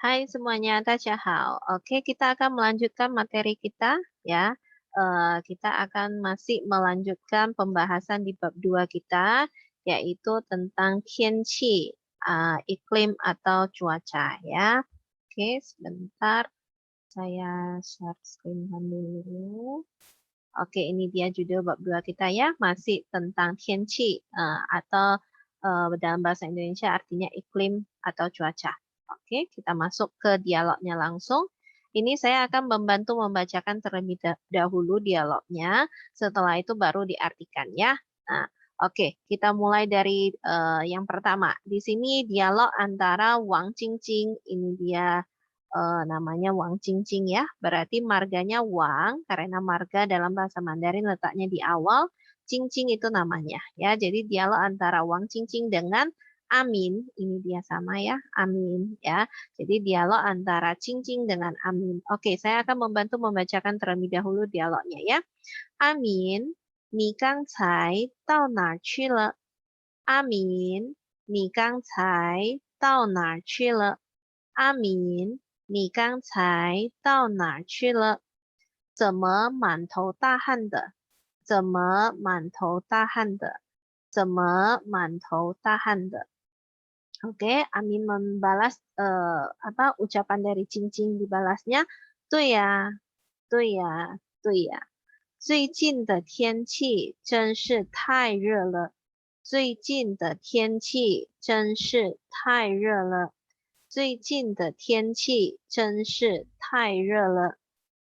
Hai semuanya, Hao. Oke, kita akan melanjutkan materi kita ya. Kita akan masih melanjutkan pembahasan di bab 2 kita, yaitu tentang tianqi, iklim atau cuaca ya. Oke, sebentar. Saya share screen dulu. Oke, ini dia judul bab 2 kita ya, masih tentang tianqi atau dalam bahasa Indonesia artinya iklim atau cuaca. Oke, kita masuk ke dialognya langsung. Ini saya akan membantu membacakan terlebih dahulu dialognya, setelah itu baru diartikan ya. Nah, oke, kita mulai dari yang pertama. Di sini dialog antara Wang Jingjing, ini dia namanya Wang Jingjing ya. Berarti marganya Wang karena marga dalam bahasa Mandarin letaknya di awal, Jingjing itu namanya ya. Jadi dialog antara Wang Jingjing dengan Amin, ini dia sama ya, Amin ya. Jadi dialog antara Jingjing dengan Amin. Oke, saya akan membantu membacakan terlebih dahulu dialognya ya. Amin, 你刚才到哪儿去了？阿明，你刚才到哪儿去了？阿明，你刚才到哪儿去了？怎么满头大汗的？怎么满头大汗的？怎么满头大汗的？Oke, Amin membalas apa ucapan dari Cincin dibalasnya, 对呀，对呀，对呀。最近的天气真是太热了，最近的天气真是太热了，最近的天气真是太热了。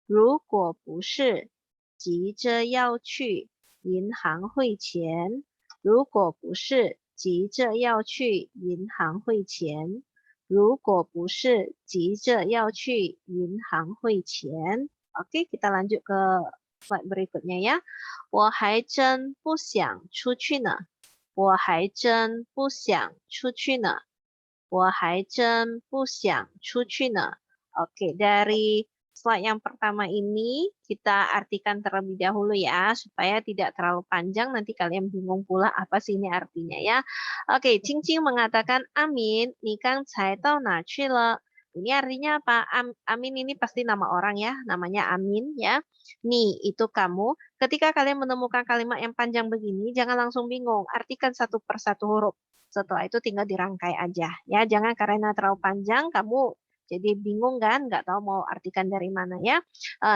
如果不是急着要去银行汇钱，如果不是急着要去银行汇钱，如果不是急着要去银行汇钱。Oke, kita lanjut ke slide berikutnya ya. 我还真不想出去呢，我还真不想出去呢，我还真不想出去呢。Oke, dari slide yang pertama ini kita artikan terlebih dahulu ya, supaya tidak terlalu panjang, nanti kalian bingung pula apa sih ini artinya ya. Oke, Cincin mengatakan, Amin, 你刚才到哪去了？ Ini artinya apa? Amin ini pasti nama orang ya, namanya Amin ya. Ni itu kamu. Ketika kalian menemukan kalimat yang panjang begini, jangan langsung bingung. Artikan satu persatu huruf. Setelah itu tinggal dirangkai aja. Ya, jangan karena terlalu panjang kamu jadi bingung kan, nggak tahu mau artikan dari mana ya.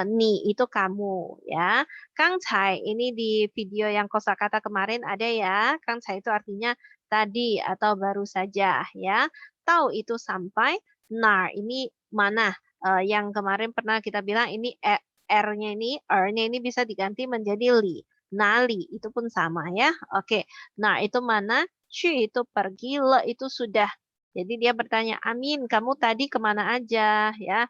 Ni itu kamu ya. Kang Cai ini di video yang kosakata kemarin ada ya. Kang Cai itu artinya tadi atau baru saja ya. Tahu itu sampai. Nar ini mana? Yang kemarin pernah kita bilang ini R-nya ini, R-nya ini bisa diganti menjadi li. Nali itu pun sama ya. Oke. Nah, itu mana? Shu itu pergi, le itu sudah. Jadi dia bertanya, Amin, kamu tadi kemana aja? Ya,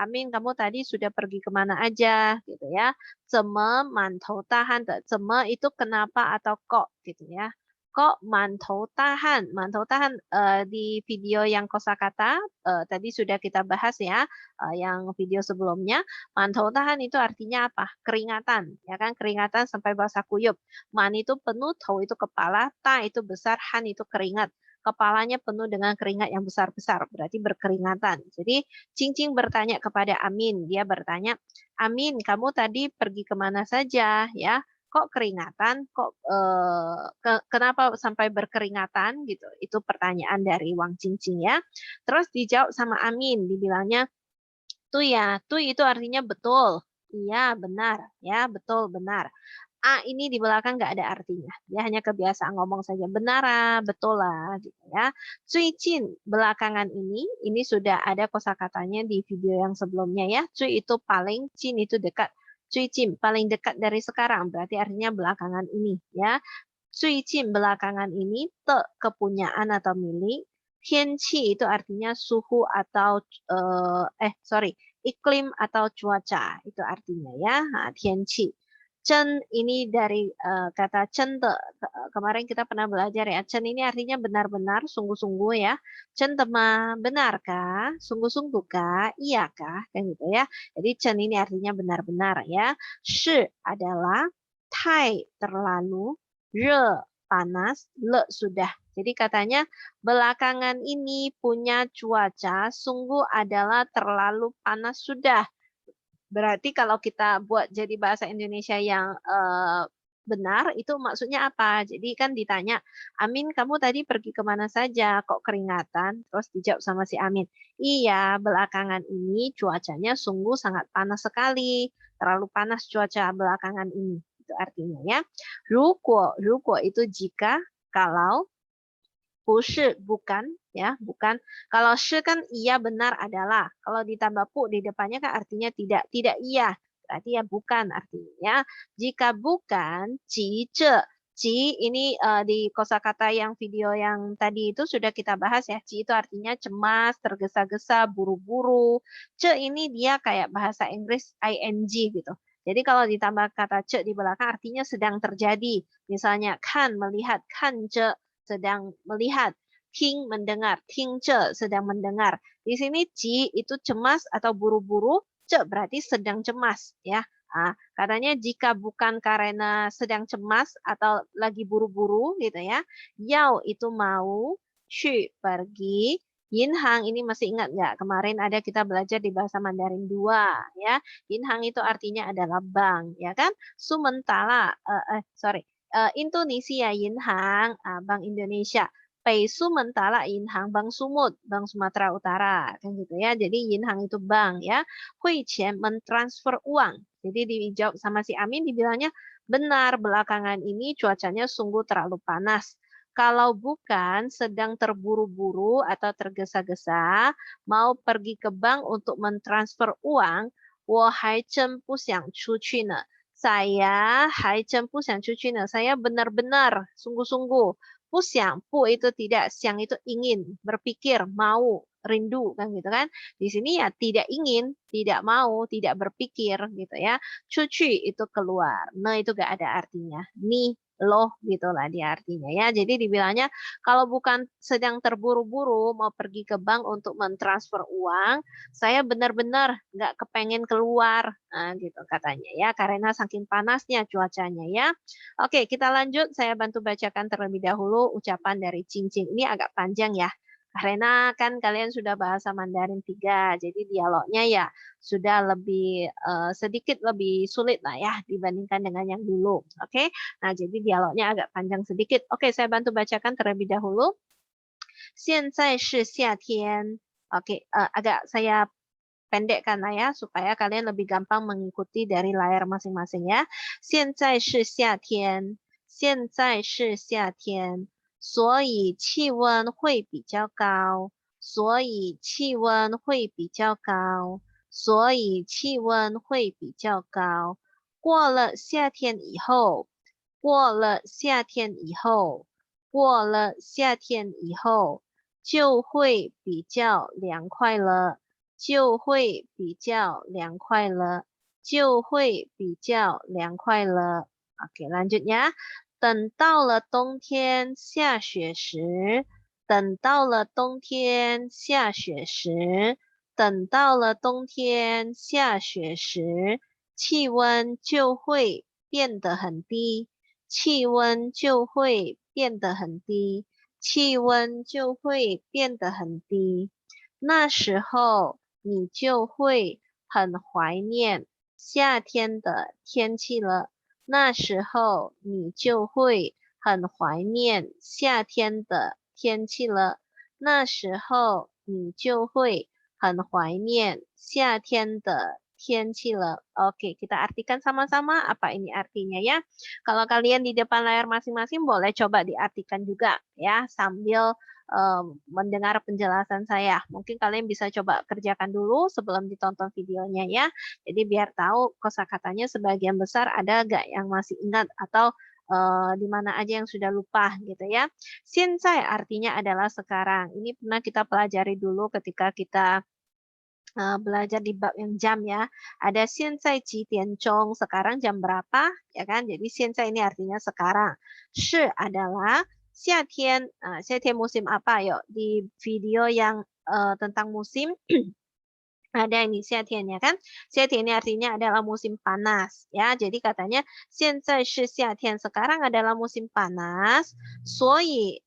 Amin, kamu tadi sudah pergi kemana aja? Gitu ya. Zeme mantou tahan. Zeme itu kenapa atau kok gitu ya. Kok mantou tahan? Mantou tahan di video yang kosakata tadi sudah kita bahas ya, yang video sebelumnya. Mantou tahan itu artinya apa? Keringatan, ya kan? Keringatan sampai basah kuyup. Man itu penuh, tau itu kepala, ta itu besar, han itu keringat. Kepalanya penuh dengan keringat yang besar-besar, berarti berkeringatan. Jadi Cincin bertanya kepada Amin, dia bertanya, Amin, kamu tadi pergi kemana saja? Ya, kok keringatan, kok kenapa sampai berkeringatan gitu? Itu pertanyaan dari Wang Jingjing ya. Terus dijawab sama Amin, dibilangnya, tuh ya, tuh itu artinya betul. Iya, benar. Ya, betul, benar. A ini di belakang nggak ada artinya. Dia hanya kebiasaan ngomong saja. Benar lah, betul lah, gitu ya. Cui Cin, belakangan ini sudah ada kosakatanya di video yang sebelumnya ya. Cui itu paling, Cin itu dekat. Cui Cin, paling dekat dari sekarang. Berarti artinya belakangan ini ya. Cui Cin, belakangan ini, te, kepunyaan atau milik. Tianqi itu artinya suhu atau, sorry, iklim atau cuaca. Itu artinya ya, tianqi. Chen ini dari kata chen de. Kemarin kita pernah belajar ya. Chen ini artinya benar-benar, sungguh-sungguh ya. Chen tema benarkah? Sungguh-sungguhkah? Iyakah? Kan gitu ya. Jadi chen ini artinya benar-benar ya. Shi adalah tai terlalu, re panas, le sudah. Jadi katanya belakangan ini punya cuaca sungguh adalah terlalu panas sudah. Berarti kalau kita buat jadi bahasa Indonesia yang benar, itu maksudnya apa? Jadi kan ditanya, Amin kamu tadi pergi kemana saja? Kok keringatan? Terus dijawab sama si Amin, iya belakangan ini cuacanya sungguh sangat panas sekali. Terlalu panas cuaca belakangan ini. Itu artinya ya. Ruko itu jika, kalau, 不是 bukan ya, bukan. Kalau shi kan iya benar adalah. Kalau ditambah pu di depannya kan artinya tidak, tidak iya. Berarti ya bukan artinya. Jika bukan ji ce. Ji ini di kosakata yang video yang tadi itu sudah kita bahas ya. Ji itu artinya cemas, tergesa-gesa, buru-buru. Ce ini dia kayak bahasa Inggris ing gitu. Jadi kalau ditambah kata ce di belakang artinya sedang terjadi. Misalnya kan melihat, kan ce sedang melihat, ting mendengar, ting ce sedang mendengar. Di sini ji itu cemas atau buru-buru, ce berarti sedang cemas ya. Nah, katanya jika bukan karena sedang cemas atau lagi buru-buru gitu ya, yao itu mau, shu pergi, Yinhang ini masih ingat nggak? Kemarin ada kita belajar di bahasa Mandarin 2 ya. Yinhang itu artinya adalah bank ya kan? Sementara sorry, Indonesia Yinhang, Bank Indonesia. Peisu Mentala Yinhang, Bank Sumut, Bank Sumatera Utara, kan gitu ya. Jadi Yinhang itu bank ya. Hui Qian mentransfer uang. Jadi dijawab sama si Amin, dibilangnya benar belakangan ini cuacanya sungguh terlalu panas. Kalau bukan sedang terburu-buru atau tergesa-gesa mau pergi ke bank untuk mentransfer uang, 我还真不想出去呢。saya hai chen pu xiang cuci ne. Saya benar-benar sungguh-sungguh. Pu xiang, pu itu tidak, xiang itu ingin, berpikir, mau, rindu kan gitu kan. Di sini ya tidak ingin, tidak mau, tidak berpikir gitu ya. Cuci itu keluar. Nah itu gak ada artinya. Nih loh gitulah dia artinya ya. Jadi dibilangnya kalau bukan sedang terburu-buru mau pergi ke bank untuk mentransfer uang, saya benar-benar nggak kepengen keluar, nah, gitu katanya ya, karena saking panasnya cuacanya ya. Oke, kita lanjut. Saya bantu bacakan terlebih dahulu ucapan dari Cincin. Ini agak panjang ya, karena kan kalian sudah bahasa Mandarin 3, jadi dialognya ya sudah lebih sedikit lebih sulit lah ya dibandingkan dengan yang dulu. Oke, nah jadi dialognya agak panjang sedikit. Oke, saya bantu bacakan terlebih dahulu. 现在是夏天. Oke, agak saya pendekkan lah ya supaya kalian lebih gampang mengikuti dari layar masing-masing ya. 现在是夏天，现在是夏天，所以气温会比较高，所以气温会比较高，所以气温会比较高。过了夏天以后，过了夏天以后，过了夏天以后，就会比较凉快了。就会比较凉快了，就会比较凉快了。Oke, lanjut ya. 等到了冬天下雪时，等到了冬天下雪时，等到了冬天下雪时，气温就会变得很低，气温就会变得很低，气温就会变得很低。那时候你就会很怀念夏天的天气了。那时候你就会很怀念夏天的天气了。那时候你就会很怀念夏天的天气了. Oke, kita artikan sama-sama apa ini artinya ya. Kalau kalian di depan layar masing-masing boleh coba diartikan juga ya sambil mendengar penjelasan saya. Mungkin kalian bisa coba kerjakan dulu sebelum ditonton videonya ya. Jadi biar tahu kosakatanya sebagian besar ada gak yang masih ingat atau di mana aja yang sudah lupa gitu ya. Xianzai artinya adalah sekarang. Ini pernah kita pelajari dulu ketika kita belajar di bab yang jam ya. Ada xianzai ji dian zhong, sekarang jam berapa ya kan. Jadi xianzai ini artinya sekarang. Shi adalah 夏天, 夏天 musim apa? Yuk, di video yang tentang musim ada ini 夏天 ya kan? 夏天 ini artinya adalah musim panas ya. Jadi katanya 现在是夏天, sekarang adalah musim panas. 所以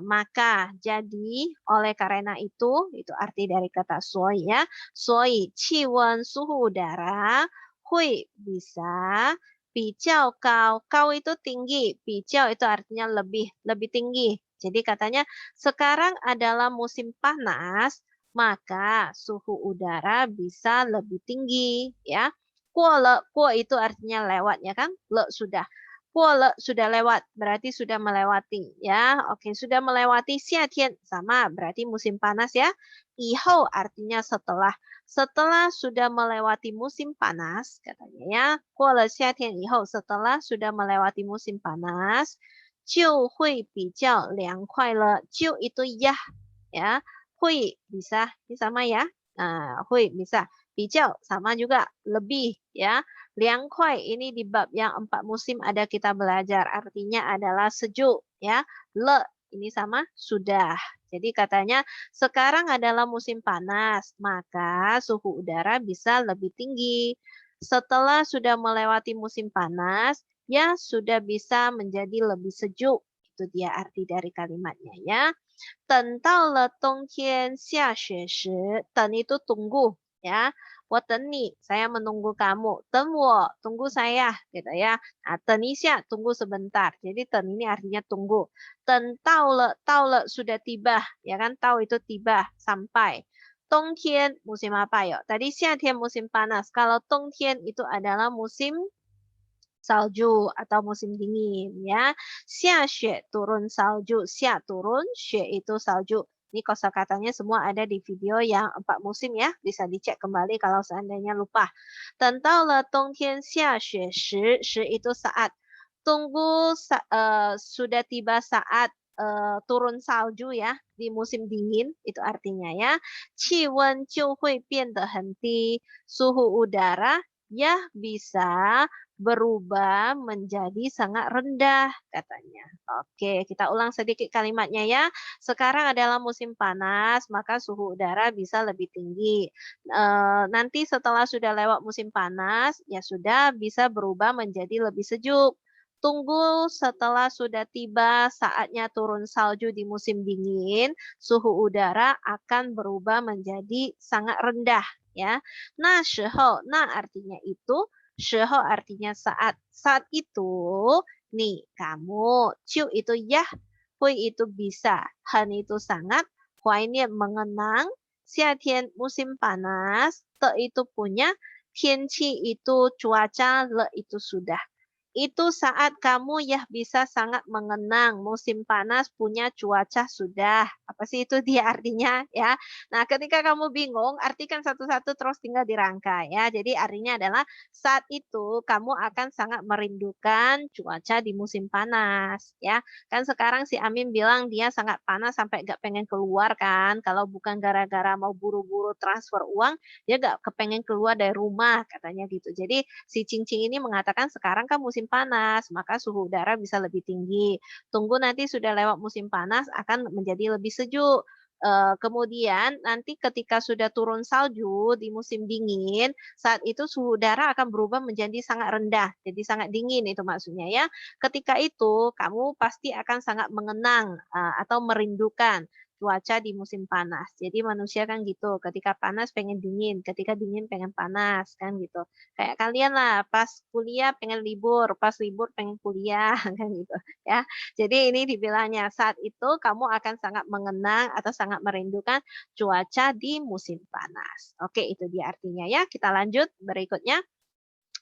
maka, jadi, oleh karena itu arti dari kata suoi ya. Suoi, ciwen suhu udara, hui bisa, bijau kau, kau itu tinggi, bijau itu artinya lebih, lebih tinggi. Jadi katanya sekarang adalah musim panas, maka suhu udara bisa lebih tinggi ya. Kuo le, kuo itu artinya lewat ya kan? Le sudah. Kuole sudah lewat, berarti sudah melewati ya. Oke, sudah melewati xiatian sama berarti musim panas ya. Ihou artinya setelah. Setelah sudah melewati musim panas katanya ya. Kuole xiatian ihou setelah sudah melewati musim panas, jiu hui bijiao liang kuai le. Jiu itu ya. Hui bisa, ini sama ya. Nah, hui bisa. Bijau sama juga lebih ya. Liang kuai ini di bab yang 4 musim ada kita belajar. Artinya adalah sejuk ya. Le ini sama sudah. Jadi katanya sekarang adalah musim panas, maka suhu udara bisa lebih tinggi. Setelah sudah melewati musim panas, ya sudah bisa menjadi lebih sejuk. Itu dia arti dari kalimatnya ya. 等到了冬天下雪时，等 itu tunggu ya. 我等你, saya menunggu kamu. 等我, tunggu saya, gitu ya. Nah, 等一下, tunggu sebentar. Jadi 等 ini artinya tunggu. 等到了 sudah tiba, ya kan? 到 itu tiba, sampai. 冬天 musim apa ya? Tadi 夏天 musim panas. Kalau 冬天 itu adalah musim salju atau musim dingin ya. Xia xue turun salju, xia turun, xue itu salju. Ini kosakatanya semua ada di video yang 4 musim ya. Bisa dicek kembali kalau seandainya lupa. 等到了冬天下雪时, shi itu saat. Tunggu sudah tiba saat turun salju ya di musim dingin itu artinya ya. 气温就会变得很低, suhu udara ya bisa berubah menjadi sangat rendah katanya. Oke, kita ulang sedikit kalimatnya ya. Sekarang adalah musim panas, maka suhu udara bisa lebih tinggi. Nanti setelah sudah lewat musim panas, ya sudah bisa berubah menjadi lebih sejuk. Tunggu setelah sudah tiba saatnya turun salju di musim dingin, suhu udara akan berubah menjadi sangat rendah ya. Nah, nah artinya itu, 时候 artinya saat. Saat itu, nih kamu, ciu itu ya, hui itu bisa, han itu sangat, huai ini mengenang, xiatian musim panas, te itu punya, tianqi itu cuaca, le itu sudah. Itu saat kamu ya bisa sangat mengenang musim panas punya cuaca sudah. Apa sih itu dia artinya ya. Nah, ketika kamu bingung, artikan satu-satu terus tinggal dirangkai ya. Jadi artinya adalah saat itu kamu akan sangat merindukan cuaca di musim panas ya. Kan sekarang si Amin bilang dia sangat panas sampai gak pengen keluar kan. Kalau bukan gara-gara mau buru-buru transfer uang, dia gak kepengen keluar dari rumah katanya gitu. Jadi si Cing-Cing ini mengatakan sekarang kan musim panas, maka suhu udara bisa lebih tinggi. Tunggu nanti sudah lewat musim panas akan menjadi lebih sejuk. Kemudian nanti ketika sudah turun salju di musim dingin, saat itu suhu udara akan berubah menjadi sangat rendah, jadi sangat dingin itu maksudnya ya. Ketika itu kamu pasti akan sangat mengenang atau merindukan cuaca di musim panas. Jadi manusia kan gitu, ketika panas pengen dingin, ketika dingin pengen panas kan gitu. Kayak kalian lah, pas kuliah pengen libur, pas libur pengen kuliah, kan gitu ya. Jadi ini dibilangnya, saat itu kamu akan sangat mengenang atau sangat merindukan cuaca di musim panas. Oke, itu dia artinya ya. Kita lanjut berikutnya.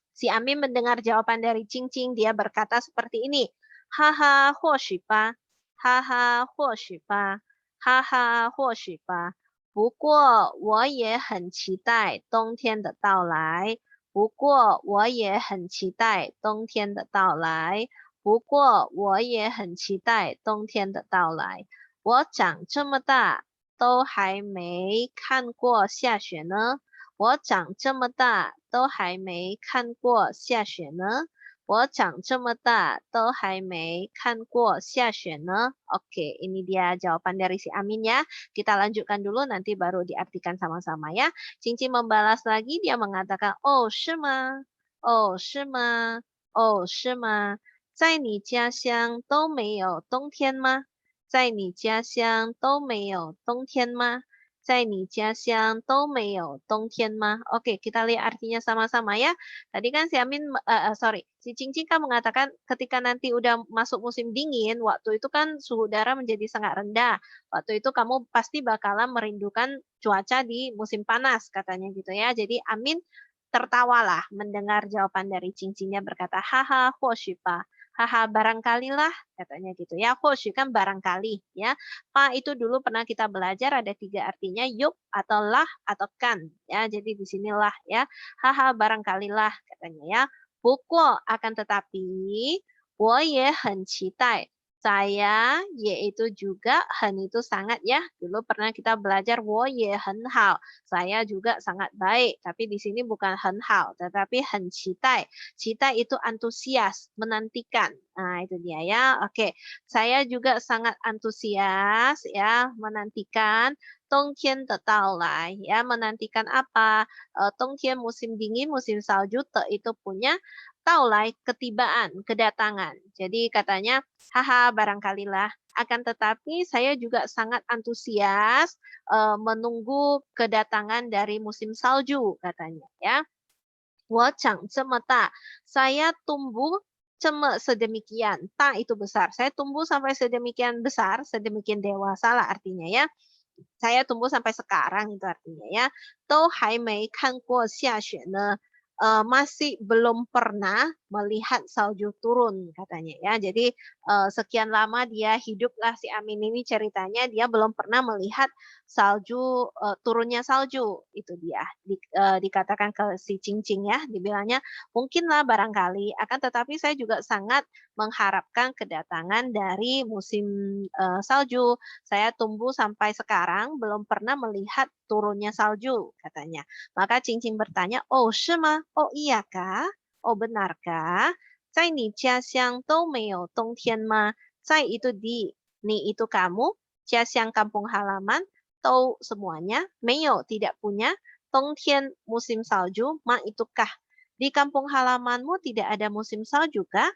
Si Amin mendengar jawaban dari Cing Cing, dia berkata seperti ini. Haha, 或许吧，哈哈，或许吧，哈哈，或许吧。不过我也很期待冬天的到来。不过我也很期待冬天的到来。不过我也很期待冬天的到来。我长这么大都还没看过下雪呢。我长这么大都还没看过下雪呢。我长这么大都还没看过下雪呢. Oke, ini dia jawaban dari si Amin ya. Kita lanjutkan dulu nanti baru diartikan sama-sama ya. Cincin membalas lagi dia mengatakan, oh 是吗？哦是吗？哦是吗？在你家乡都没有冬天吗？在你家乡都没有冬天吗？在你家乡都没有冬天吗? Oke, kita lihat artinya sama-sama ya. Tadi kan si Amin, sorry, si Cincin kan mengatakan ketika nanti udah masuk musim dingin, waktu itu kan suhu udara menjadi sangat rendah. Waktu itu kamu pasti bakalan merindukan cuaca di musim panas, katanya gitu ya. Jadi Amin tertawalah mendengar jawaban dari Cincin. Berkata, haha, 或许吧. Haha, barangkalilah, katanya gitu ya. 或许 kan barangkali ya. Pa itu dulu pernah kita belajar ada 3 artinya, yuk atau lah atau kan ya. Jadi di sinilah ya. Haha, barangkalilah, katanya ya. 不过 akan tetapi 我也很期待 saya yaitu juga hen itu sangat ya. Dulu pernah kita belajar 我也很好 saya juga sangat baik. Tapi di sini bukan 很好 tetapi 很期待 citai itu antusias, menantikan. Nah, itu dia ya. Oke, saya juga sangat antusias ya, menantikan Dongtian de daolai ya, menantikan apa? Dongtian musim dingin, musim salju te itu punya daolai ketibaan, kedatangan. Jadi katanya, haha, barangkalilah. Akan tetapi saya juga sangat antusias menunggu kedatangan dari musim salju katanya ya. 我长这么大, saya tumbuh sedemikian. Ta itu besar. Saya tumbuh sampai sedemikian besar, sedemikian dewasa lah artinya ya. Saya tumbuh sampai sekarang itu artinya ya. 都还没看过下雪呢. Masih belum pernah melihat salju turun katanya ya. Jadi sekian lama dia hiduplah si Amin ini ceritanya dia belum pernah melihat salju turunnya salju itu dia dikatakan ke si Cincin ya dibilangnya mungkinlah barangkali akan tetapi saya juga sangat mengharapkan kedatangan dari musim salju. Saya tumbuh sampai sekarang belum pernah melihat turunnya salju katanya. Maka Cincin bertanya, oh, 是吗? Oh, iya kah? Oh, benarkah? 在你家乡都没有冬天吗? 在 itu di, ni itu kamu, 家乡 kampung halaman, 都 semuanya, 没有 tidak punya, 冬天 musim salju, ma itu kah? Di kampung halamanmu tidak ada musim salju kah?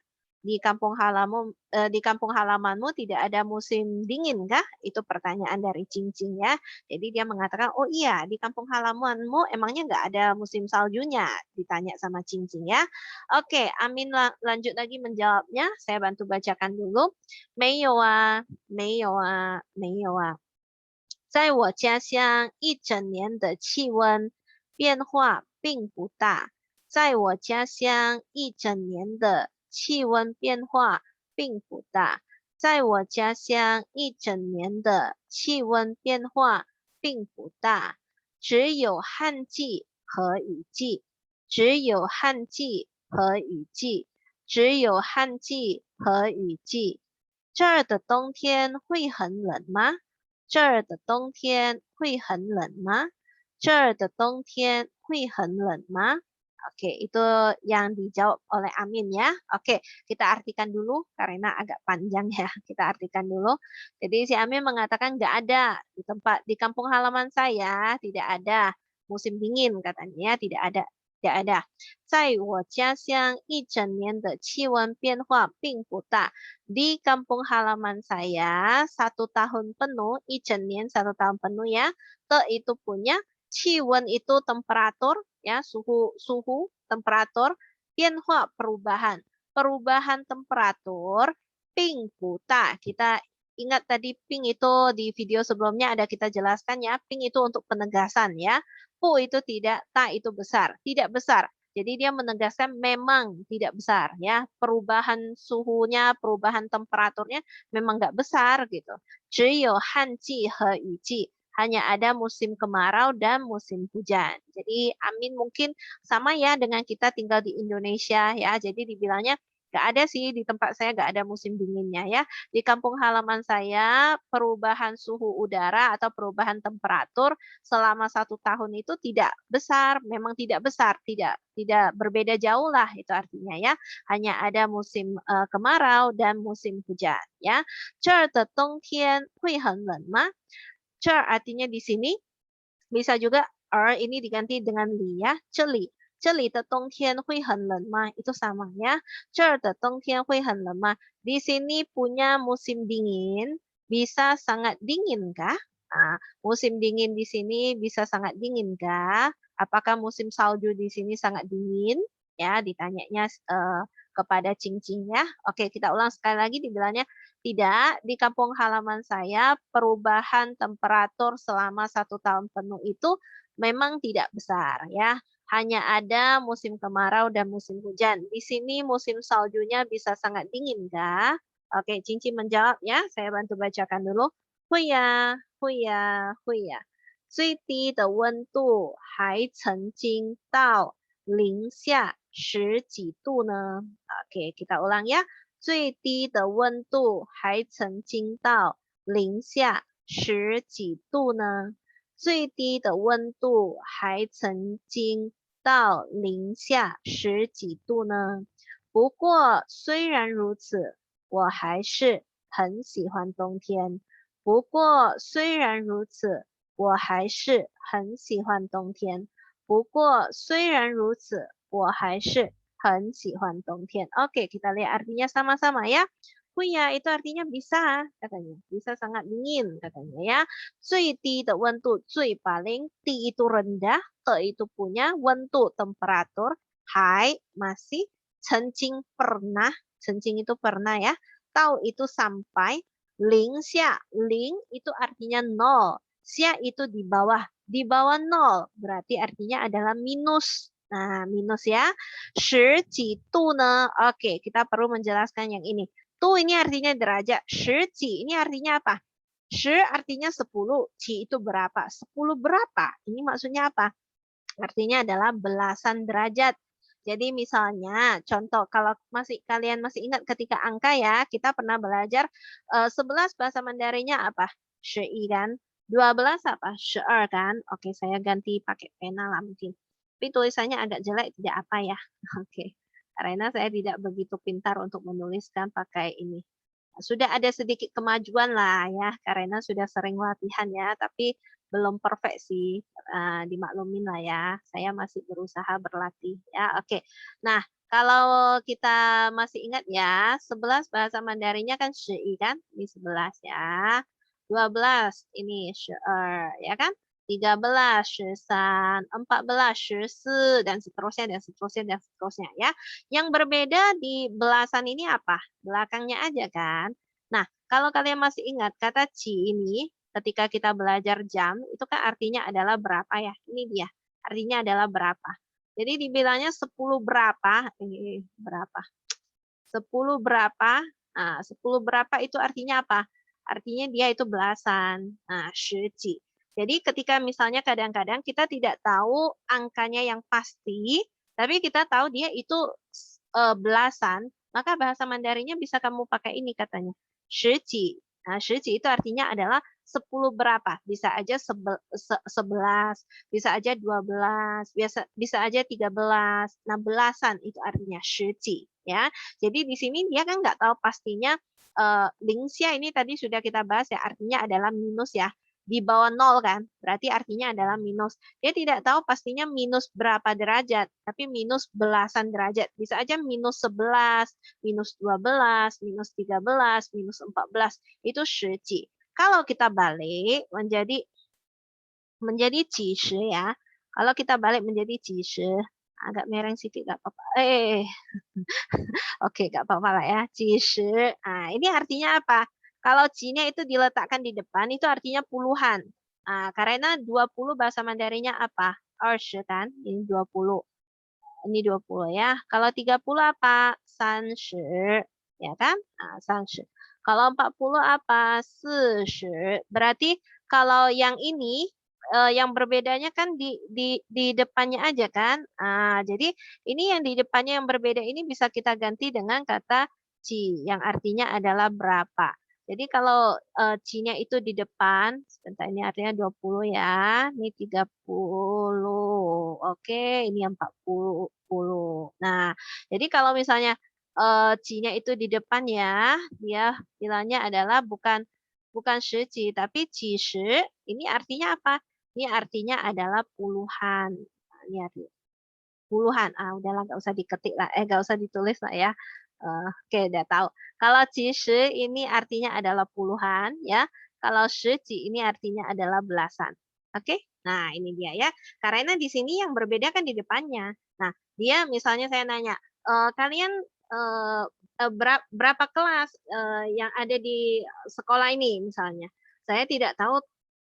Di kampung halamanmu tidak ada musim dingin kah? Itu pertanyaan dari Cincin ya. Jadi dia mengatakan, oh iya di kampung halamanmu emangnya nggak ada musim saljunya? Ditanya sama Cincin ya. Oke, Amin lanjut lagi menjawabnya. Saya bantu bacakan dulu. 没有啊，没有啊，没有啊。在我家乡一整年的气温变化并不大。在我家乡一整年的气温变化并不大。在我家乡一整年的气温变化并不大，只有旱季和雨季，只有旱季和雨季，只有旱季和雨季。这儿的冬天会很冷吗？这儿的冬天会很冷吗？这儿的冬天会很冷吗？Oke, itu yang dijawab oleh Amin ya. Oke, kita artikan dulu karena agak panjang ya. Kita artikan dulu. Jadi si Amin mengatakan nggak ada di kampung halaman saya tidak ada musim dingin katanya ya, tidak ada. Tidak ada. 在我家乡一整年的气温变化并不大。Di kampung halaman saya 1 tahun penuh, 1年 1 tahun penuh ya. Te itu punya, ciwen itu temperatur ya, suhu temperatur, tianhua perubahan. Perubahan temperatur, ping buta. Kita ingat tadi ping itu di video sebelumnya ada kita jelaskan ya, ping itu untuk penegasan ya. Pu itu tidak, ta itu besar, tidak besar. Jadi dia menegaskan memang tidak besar ya. Perubahan suhunya, perubahan temperaturnya memang nggak besar gitu. 只有旱季和雨季 hanya ada musim kemarau dan musim hujan. Jadi Amin mungkin sama ya dengan kita tinggal di Indonesia ya. Jadi dibilangnya nggak ada sih di tempat saya nggak ada musim dinginnya ya. Di kampung halaman saya perubahan suhu udara atau perubahan temperatur selama 1 tahun itu tidak besar, memang tidak besar, tidak berbeda jauh lah itu artinya ya. Hanya ada musim kemarau dan musim hujan ya. 这儿的冬天会很冷吗？这 artinya di sini bisa juga ini diganti dengan li ya, 这里的冬天会很冷吗? Itu sama ya. 这儿的冬天会很冷吗? Di sini punya musim dingin, bisa sangat dingin kah? Nah, musim dingin di sini bisa sangat dingin kah? Apakah musim salju di sini sangat dingin? Ya, ditanyanya kepada Cing-Cing ya. Oke, kita ulang sekali lagi dibilangnya, tidak, di kampung halaman saya perubahan temperatur selama 1 tahun penuh itu memang tidak besar ya. Hanya ada musim kemarau dan musim hujan. Di sini musim saljunya bisa sangat dingin kah? Oke, Cici menjawab ya, saya bantu bacakan dulu. 会呀，会呀，会呀。最低的温度还曾经到零下10几度呢。Oke, kita ulang ya. 最低的温度还曾经到零下10几度呢。最低的温度还曾经到零下10几度呢。不过虽然如此，我还是很喜欢冬天。不过虽然如此，我还是很喜欢冬天。不过虽然如此，我还是很喜欢冬天. Oke, kita lihat artinya sama-sama ya. Huya itu artinya bisa, katanya. Bisa sangat dingin, katanya ya. 最低的温度, 最 paling, 低 itu rendah, ke itu punya, 温度 temperatur, hai masih, 曾经 pernah, 曾经 itu pernah ya, tau itu sampai, ling xia, ling itu artinya nol, xia itu di bawah nol, berarti artinya adalah minus. Nah, minus ya. 10几度 ne, oke, kita perlu menjelaskan yang ini. Tu ini artinya derajat, 10几 ini artinya apa? 10 artinya 10, ci itu berapa? 10 berapa? Ini maksudnya apa? Artinya adalah belasan derajat. Jadi misalnya contoh kalau kalian masih ingat ketika angka ya, kita pernah belajar 11 bahasa Mandarinnya apa? Shi kan? 12 apa? Shi kan? Oke, saya ganti pakai pena lah mungkin. Tapi tulisannya agak jelek tidak apa ya. Oke. Karena saya tidak begitu pintar untuk menuliskan pakai ini. Sudah ada sedikit kemajuan lah ya, karena sudah sering latihan ya, tapi belum perfect sih, dimaklumin lah ya. Saya masih berusaha berlatih ya, oke. Nah, kalau kita masih ingat ya, 11 bahasa Mandarinnya kan shi kan, ini 11 ya. 12 ini shi ya kan? 13, 13, 14, 14, dan seterusnya, dan seterusnya, dan seterusnya ya. Yang berbeda di belasan ini apa? Belakangnya aja kan. Nah, kalau kalian masih ingat kata ci ini ketika kita belajar jam itu kan artinya adalah berapa ya? Ini dia. Artinya adalah berapa. Jadi dibilangnya 10 berapa? Ini berapa? 10 berapa? Nah, 10 berapa itu artinya apa? Artinya dia itu belasan. Nah, 10几. Jadi ketika misalnya kadang-kadang kita tidak tahu angkanya yang pasti, tapi kita tahu dia itu belasan, maka bahasa Mandarinnya bisa kamu pakai ini katanya. 10几. Nah, 10几 itu artinya adalah 10 berapa? Bisa aja 11, bisa aja 12, bisa aja 13. Nah, belasan itu artinya 10几 ya. Jadi di sini dia kan nggak tahu pastinya lingxia ini tadi sudah kita bahas ya, artinya adalah minus ya. Di bawah nol kan, berarti artinya adalah minus. Dia tidak tahu pastinya minus berapa derajat, tapi minus belasan derajat. Bisa aja minus 11, minus 12, minus 13, minus 14. Itu 10几. Kalau kita balik menjadi 几十 ya. Kalau kita balik menjadi 几十, agak mereng sedikit nggak apa-apa. Oke, nggak apa-apa lah ya. 几十. Nah, ini artinya apa? Kalau ci-nya itu diletakkan di depan, itu artinya puluhan. Nah, karena 20 bahasa Mandarinnya apa? 20 kan? Ini 20. Ini 20 ya. Kalau 30 apa? 30. Ya kan? Nah, 30. Kalau 40 apa? 40. Berarti kalau yang ini yang berbedanya kan di depannya aja kan. Jadi ini yang di depannya yang berbeda ini bisa kita ganti dengan kata ci yang artinya adalah berapa. Jadi kalau ci-nya itu di depan, sebentar ini artinya 20 ya. Ini 30. Oke, ini 40. Nah, jadi kalau misalnya ci-nya itu di depan ya, dia bilangnya adalah bukan 10几 tapi 几十. Ini artinya apa? Ini artinya adalah puluhan. Nah, ini artinya puluhan. Udahlah nggak usah diketik lah, nggak usah ditulis lah ya. Oke, udah tahu. Kalau cishi ini artinya adalah puluhan, ya. Kalau shiji ini artinya adalah belasan. Oke? Nah, ini dia ya. Karena di sini yang berbeda kan di depannya. Nah, dia misalnya saya nanya, kalian eh, berapa kelas yang ada di sekolah ini misalnya. Saya tidak tahu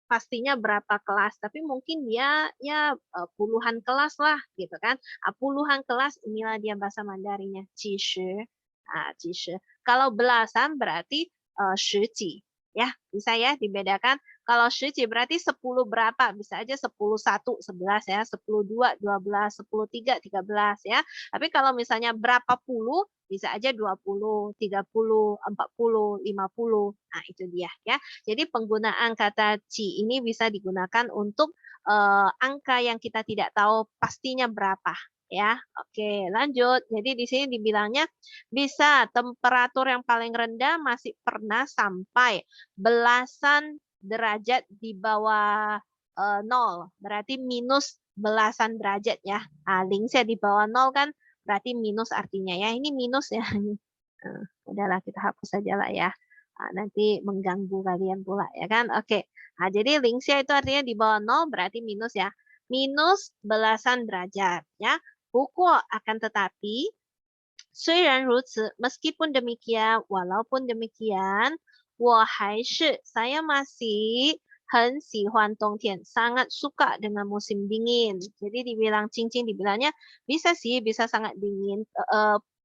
pastinya berapa kelas, tapi mungkin dia ya puluhan kelas lah gitu kan. Puluhan kelas inilah dia bahasa Mandarinnya, 几十. Ah, 几十. Kalau belasan berarti 十几. Ya, bisa ya dibedakan. Kalau 十几 berarti 10 berapa? Bisa aja 10 1, 11 ya, 10 2, 12, 10 3, 13 ya. Tapi kalau misalnya berapa puluh, bisa aja 20, 30, 40, 50. Nah, itu dia ya. Jadi penggunaan kata ci ini bisa digunakan untuk angka yang kita tidak tahu pastinya berapa ya. Oke, lanjut. Jadi di sini dibilangnya bisa temperatur yang paling rendah masih pernah sampai belasan derajat di bawah 0. Berarti minus belasan derajat ya. Lingsnya di bawah 0 kan berarti minus artinya ya. Ini minus ya. Udahlah kita hapus saja lah ya. Nanti mengganggu kalian pula ya kan. Oke. Nah, jadi linksnya itu artinya di bawah 0 berarti minus ya. Minus belasan derajat ya. Akan tetapi 虽然如此 meskipun demikian, walaupun demikian, saya masih 很喜欢冬天, sangat suka dengan musim dingin. Jadi dibilang cincin dibilangnya bisa sih, bisa sangat dingin.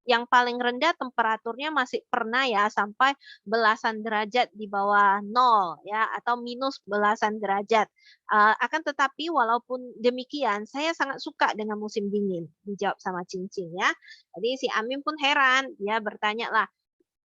Yang paling rendah temperaturnya masih pernah ya sampai belasan derajat di bawah 0 ya atau minus belasan derajat. Akan tetapi walaupun demikian saya sangat suka dengan musim dingin, dijawab sama cincin ya. Jadi si Amin pun heran, dia bertanya lah,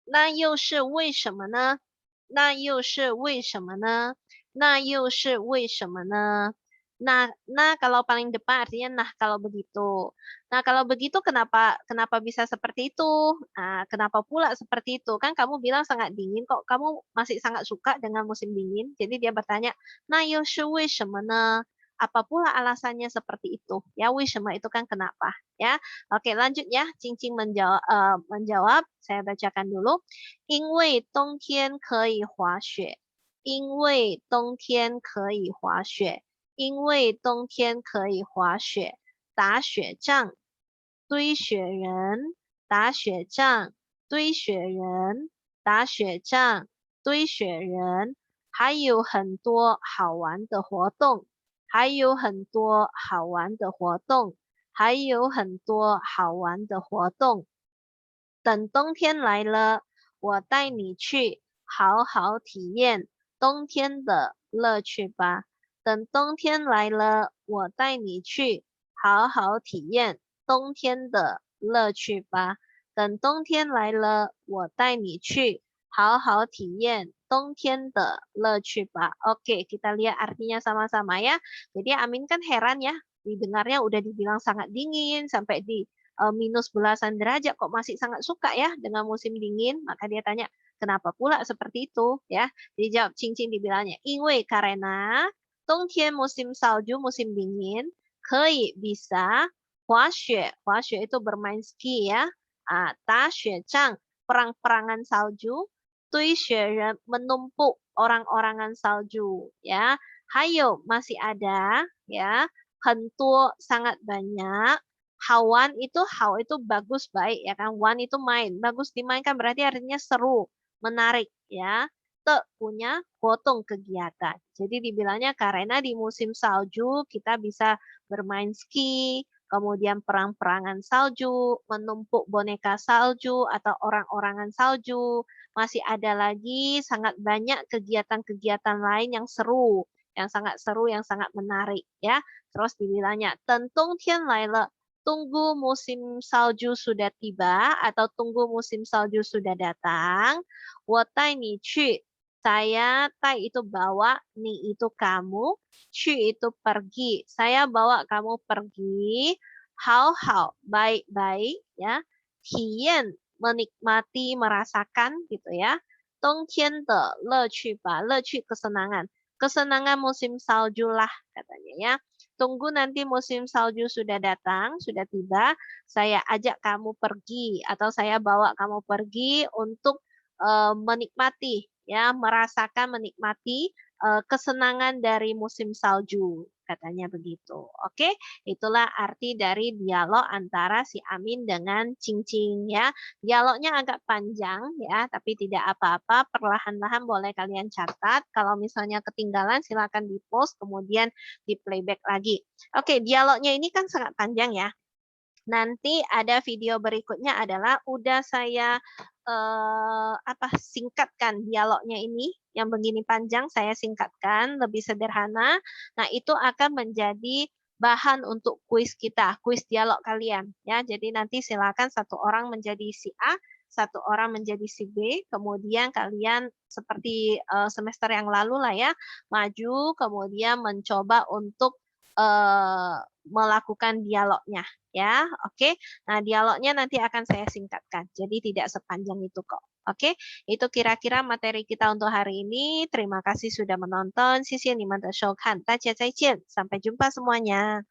那又是为什么呢？那又是为什么呢？那又是为什么呢？Nah kalau paling depan artinya nah kalau begitu. Nah kalau begitu kenapa bisa seperti itu? Kenapa pula seperti itu? Kan kamu bilang sangat dingin kok kamu masih sangat suka dengan musim dingin. Jadi dia bertanya, nah yau shi wei sheme ne? Apa pula alasannya seperti itu? Ya, wei sheme itu kan kenapa? Ya, oke lanjut ya. Cincin menjawab. Saya bacakan dulu. 因为冬天可以滑雪，因为冬天可以滑雪。因为冬天可以滑雪，打雪仗，堆雪人，打雪仗，堆雪人，打雪仗，堆雪人，还有很多好玩的活动，还有很多好玩的活动，还有很多好玩的活动。等冬天来了，我带你去好好体验冬天的乐趣吧。等冬天来了，我带你去好好体验冬天的乐趣吧。等冬天来了，我带你去好好体验冬天的乐趣吧. Oke, kita lihat artinya sama-sama ya. Jadi Amin kan heran ya, didengarnya udah dibilang sangat dingin sampai di minus belasan derajat kok masih sangat suka ya dengan musim dingin. Maka dia tanya, kenapa pula seperti itu ya? Dijawab Cincin dibilangnya, 因为 karena 冬天 musim salju, musim dingin, 可以 bisa, 滑雪itu bermain ski ya, 打雪仗 perang-perangan salju, 堆雪人 menumpuk orang-orangan salju ya. Hayo masih ada ya, 很多 sangat banyak. Hawan itu hao itu bagus baik ya kan. Wan itu main. Bagus dimainkan berarti artinya seru, menarik ya. Te punya potong kegiatan. Jadi dibilangnya karena di musim salju kita bisa bermain ski, kemudian perang-perangan salju, menumpuk boneka salju atau orang-orangan salju. Masih ada lagi sangat banyak kegiatan-kegiatan lain yang seru, yang sangat seru, yang sangat menarik ya. Terus dibilangnya, 等冬天来了, tunggu musim salju sudah tiba atau tunggu musim salju sudah datang. 我带你去, saya tai itu bawa, ni itu kamu,去 itu pergi. Saya bawa kamu pergi. Hao hao, baik-baik ya. Tian menikmati, merasakan gitu ya. Dongtian de lequ ba, lequ kesenangan. Kesenangan musim salju lah katanya ya. Tunggu nanti musim salju sudah datang, sudah tiba, saya ajak kamu pergi atau saya bawa kamu pergi untuk menikmati ya, merasakan menikmati kesenangan dari musim salju, katanya begitu. Oke, itulah arti dari dialog antara si Amin dengan Cing-Cing ya. Dialognya agak panjang ya, tapi tidak apa-apa, perlahan-lahan boleh kalian catat. Kalau misalnya ketinggalan silakan di-post kemudian di-playback lagi. Oke, dialognya ini kan sangat panjang ya. Nanti ada video berikutnya adalah udah saya singkatkan dialognya ini yang begini panjang saya singkatkan lebih sederhana. Nah, itu akan menjadi bahan untuk kuis kita, kuis dialog kalian ya. Jadi nanti silakan satu orang menjadi si A, satu orang menjadi si B, kemudian kalian seperti semester yang lalu lah ya, maju kemudian mencoba untuk melakukan dialognya ya. Oke. Nah, dialognya nanti akan saya singkatkan. Jadi tidak sepanjang itu kok. Oke. Itu kira-kira materi kita untuk hari ini. Terima kasih sudah menonton. Sampai jumpa semuanya.